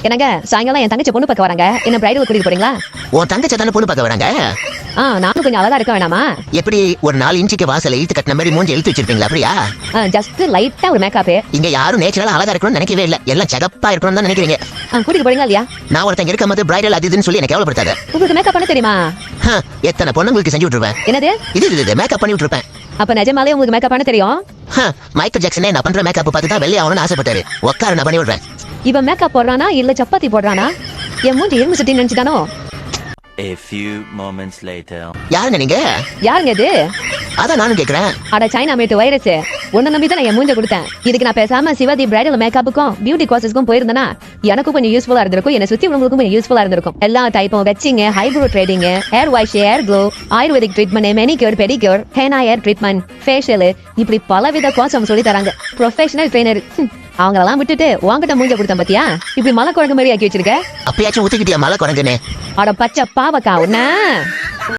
என்னங்க சாயங்காலம் என் தங்கச்சி பொண்ணு பார்க்க வராங்க, என்ன பிரைடல் கூட்டிட்டு போறீங்களா? உன் தங்கச்சி தானே பொண்ணு பார்க்க வராங்க? நானும் கொஞ்சம் அழகா இருக்க வேணாமா? எப்படி ஒரு 4 இன்ச்சுக்கு வாசல இழுத்து கட்டின மாதிரி மூஞ்சி இழுத்து வச்சிருப்பீங்களா? அப்படியா? ஜஸ்ட் லைட்டா ஒரு மேக்கப். இங்க யாரும் நேச்சுரலா அழகா இருக்கணும்னு நினைக்கவே இல்ல, எல்லாம் சகப்பா இருக்கணும்னு தான் நினைக்கிறீங்க. கூட்டிட்டு போறீங்களா இல்லையா? நான் ஒருத்தங்க இருக்கும் போது பிரைடல் அது இதுன்னு சொல்லி எனக்கு கேவலப்படுத்தாத. உங்களுக்கு மேக்கப் பண்ண தெரியுமா? எத்தனை பொண்ணுங்களுக்கு செஞ்சு விட்டுருவேன். என்னது இது மேக்கப் பண்ணி விட்டுருப்பேன். அப்ப நிஜமாலே உங்களுக்கு மேக்கப் பண்ண தெரியும்? மைக்கேல் ஜாக்சனே நான் பண்ற மேக்கப் பார்த்து தான் வெள்ளை ஆகணும்னு ஆசைப்பட்டாரு. உட்கார நான் பண்ணி விடுறேன். இவன் மேக்கப் போடுறானா இல்ல சப்பாத்தி போடுறானா? என் மூஞ்சி எறும்பு சுட்டி நினைச்சுட்டானோ? A few moments later. யாருங்க நீங்க? யாருங்க இது? அதான் நானும் கேக்குறேன். அட சைனா மேட்டு வைரஸ், உன்னை நம்பி தான் என் மூஞ்ச கொடுத்தேன். இதுக்கு நான் பேசாம சிவாதி பிரைடல் மேக்கப்புக்கும் பியூட்டி கோர்சஸ்க்கும் போயிருந்தேனா எனக்கும் கொஞ்சம் யூஸ்ஃபுல்லா இருந்திருக்கும், என்ன சுத்தி உள்ளவங்களுக்கும் கொஞ்சம் யூஸ்ஃபுல்லா இருந்திருக்கும். எல்லா டைப்பும் வெச்சிங், eyebrow threading, hair wash, hair glow, Ayurvedic treatment, manicure, pedicure, henna hair treatment, facial, இப்படி பலவித கோர்ஸ் அவங்க சொல்லி தராங்க. ப்ரொஃபஷனல் ட்ரெயினர் அவங்களெல்லாம் விட்டுட்டு வாங்கிட்ட மூஞ்ச கொடுத்தேன் பாத்தியா? இப்படி மலை குழம்பு மாதிரி ஆக்கி வச்சிருக்க. அப்பயாச்சும் ஊத்திக்கிட்டியா மலை குரங்குன்னு? அட பச்சை பாவக்கா உன்ன.